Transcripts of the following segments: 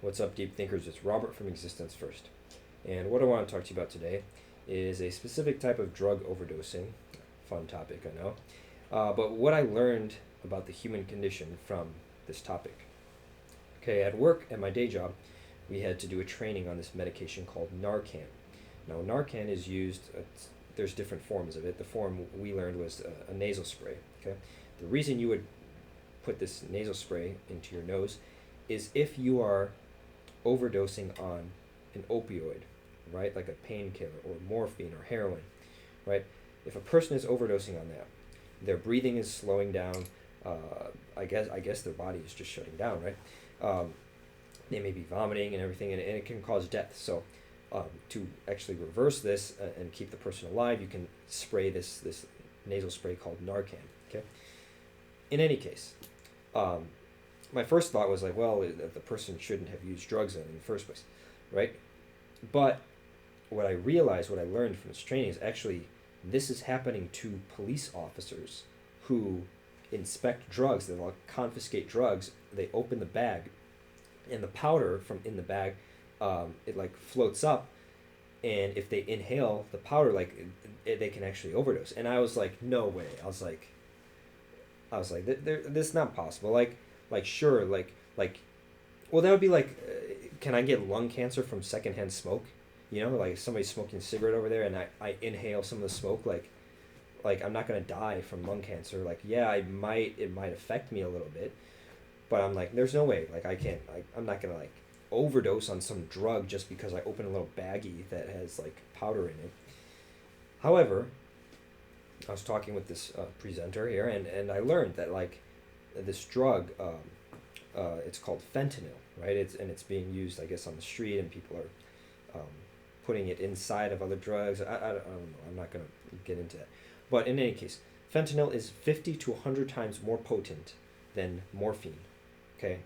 What's up, deep thinkers? It's Robert from Existence First. And what I want to talk to you about today is a specific type of drug overdosing. Fun topic, I know. But what I learned about the human condition from this topic. Okay, at work, at my day job, we had to do a training on this medication called Narcan. Now, Narcan is used, there's different forms of it. The form we learned was a nasal spray. Okay, the reason you would put this nasal spray into your nose is if you are overdosing on an opioid, right, like a painkiller or morphine or heroin, right? If a person is overdosing on that, their breathing is slowing down. I guess their body is just shutting down, right? They may be vomiting and everything, and it can cause death. So, to actually reverse this and keep the person alive, you can spray this nasal spray called Narcan. Okay. In any case, my first thought was like, well, the person shouldn't have used drugs in the first place, right? But what I realized, what I learned from this training is actually this is happening to police officers who inspect drugs. They will confiscate drugs. They open the bag, and the powder from in the bag, it like floats up, and if they inhale the powder, like they can actually overdose. And I was like, no way. I was like, this is not possible. Like sure, well, that would be like, can I get lung cancer from secondhand smoke? You know, like somebody's smoking a cigarette over there, and I inhale some of the smoke. Like I'm not gonna die from lung cancer. Like, yeah, it might affect me a little bit, but I'm like, there's no way. Like I can't. I'm not gonna like overdose on some drug just because I open a little baggie that has like powder in it. However, I was talking with this presenter here, and I learned that like this drug, it's called fentanyl, right? It's being used, I guess, on the street, and people are putting it inside of other drugs. I don't know. I'm not gonna get into that. But in any case, fentanyl is 50 to 100 times more potent than morphine. Okay,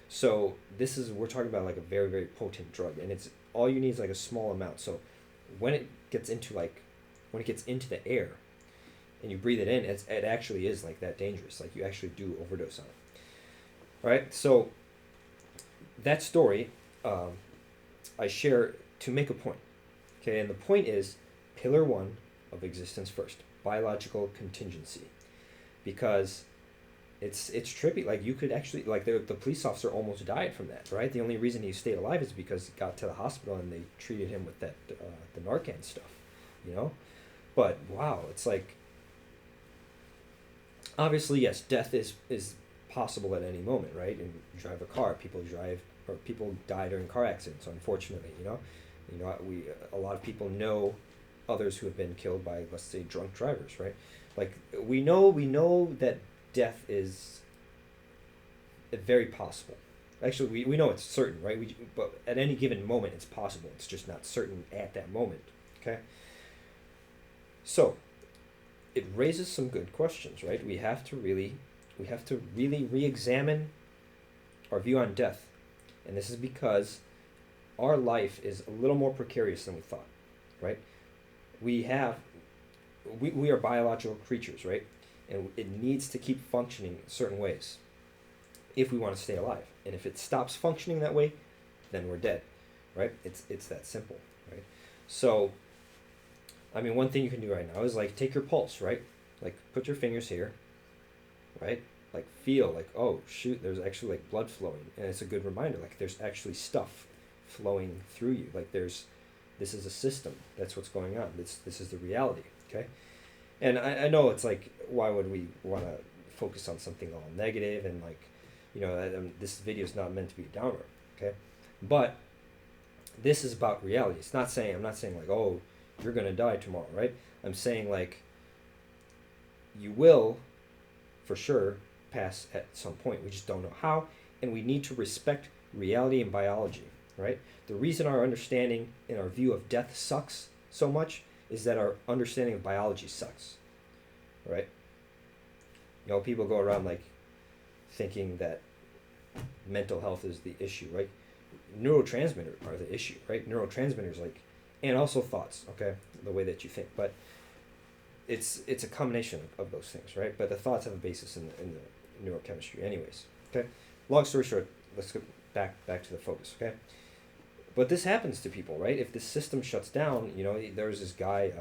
so we're talking about like a very, very potent drug, and it's all you need is like a small amount. So when it gets into the air and you breathe it in, it actually is like that dangerous. Like you actually do overdose on it. All right, so that story I share to make a point. Okay, and the point is pillar one of Existence First, biological contingency, because it's trippy. Like you could actually, like the police officer almost died from that, right? The only reason he stayed alive is because he got to the hospital and they treated him with that the Narcan stuff, you know. But wow, it's like, obviously, yes, death is possible at any moment, right? And you drive a car, people die during car accidents, unfortunately, you know. A lot of people know others who have been killed by, let's say, drunk drivers, right? Like we know that death is very possible. Actually, we know it's certain, right? But at any given moment, it's possible. It's just not certain at that moment. Okay. So it raises some good questions, right? We have to really re-examine our view on death, and this is because our life is a little more precarious than we thought, right? We are biological creatures, right? And it needs to keep functioning certain ways if we want to stay alive. And if it stops functioning that way, then we're dead, right? It's that simple, right? So, I mean, one thing you can do right now is like take your pulse, right? Like put your fingers here, right? Like feel like, oh shoot, there's actually like blood flowing, and it's a good reminder. Like there's actually stuff flowing through you. Like this is a system. That's what's going on. This is the reality. Okay, and I know it's like, why would we want to focus on something all negative and like, you know, this video is not meant to be a downer. Okay, but this is about reality. I'm not saying like, oh, you're gonna die tomorrow, right? I'm saying like, you will, for sure, pass at some point. We just don't know how, and we need to respect reality and biology, right? The reason our understanding and our view of death sucks so much is that our understanding of biology sucks, right? You know, people go around like thinking that mental health is the issue, right? Neurotransmitters are the issue, right? Neurotransmitters, like, and also thoughts, okay, the way that you think, but it's a combination of those things, right? But the thoughts have a basis in the neurochemistry, anyways. Okay, long story short, let's back to the focus, okay? But this happens to people, right? If this system shuts down, there was this guy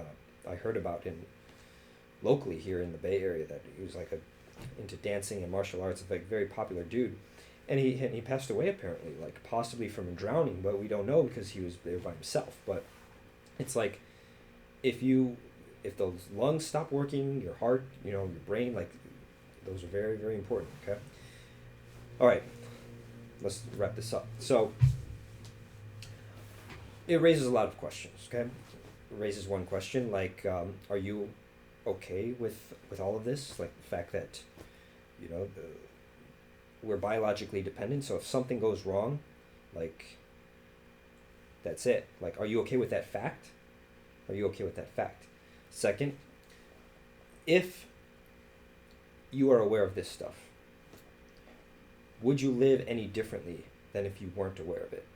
I heard about in locally here in the Bay Area that he was like into dancing and martial arts, like very popular dude, and he passed away apparently, like possibly from drowning, but we don't know because he was there by himself. But it's like if those lungs stop working, your heart, your brain, like those are very, very important. Okay. All right. Let's wrap this up. So it raises a lot of questions. Okay. It raises one question like, are you okay with all of this? Like the fact that, we're biologically dependent. So if something goes wrong, like that's it. Like, are you okay with that fact? Are you okay with that fact? Second, if you are aware of this stuff, would you live any differently than if you weren't aware of it?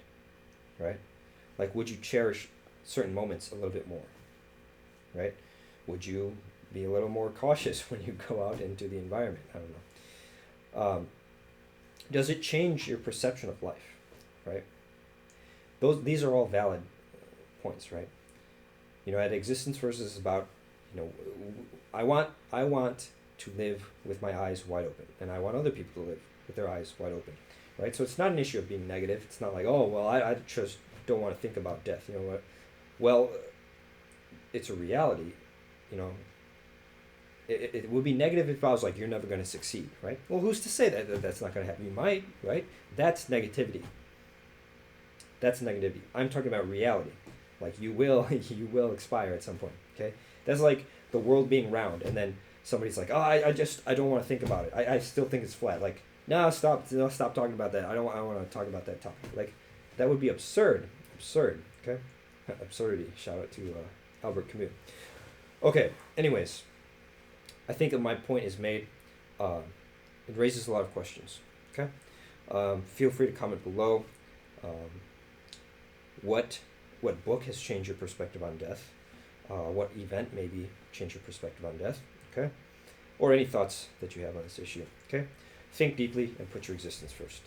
Right? Like, would you cherish certain moments a little bit more? Right? Would you be a little more cautious when you go out into the environment? I don't know. Does it change your perception of life? Right? These are all valid points, right? At existence versus is about, I want to live with my eyes wide open, and I want other people to live with their eyes wide open, right? So it's not an issue of being negative. It's not like, oh, well, I just don't want to think about death. You know what? Well, it's a reality. It would be negative if I was like, you're never going to succeed, right? Well, who's to say that that's not going to happen? You might, right? That's negativity. That's negativity. I'm talking about reality. Like you will expire at some point. Okay, that's like the world being round, and then somebody's like, oh, I don't want to think about it. I still think it's flat. Like, no, stop talking about that. I want to talk about that topic. Like, that would be absurd. Okay, absurdity. Shout out to Albert Camus. Okay. Anyways, I think that my point is made. It raises a lot of questions. Okay, feel free to comment below. What book has changed your perspective on death? What event maybe changed your perspective on death? Okay, or any thoughts that you have on this issue. Okay, think deeply and put your existence first.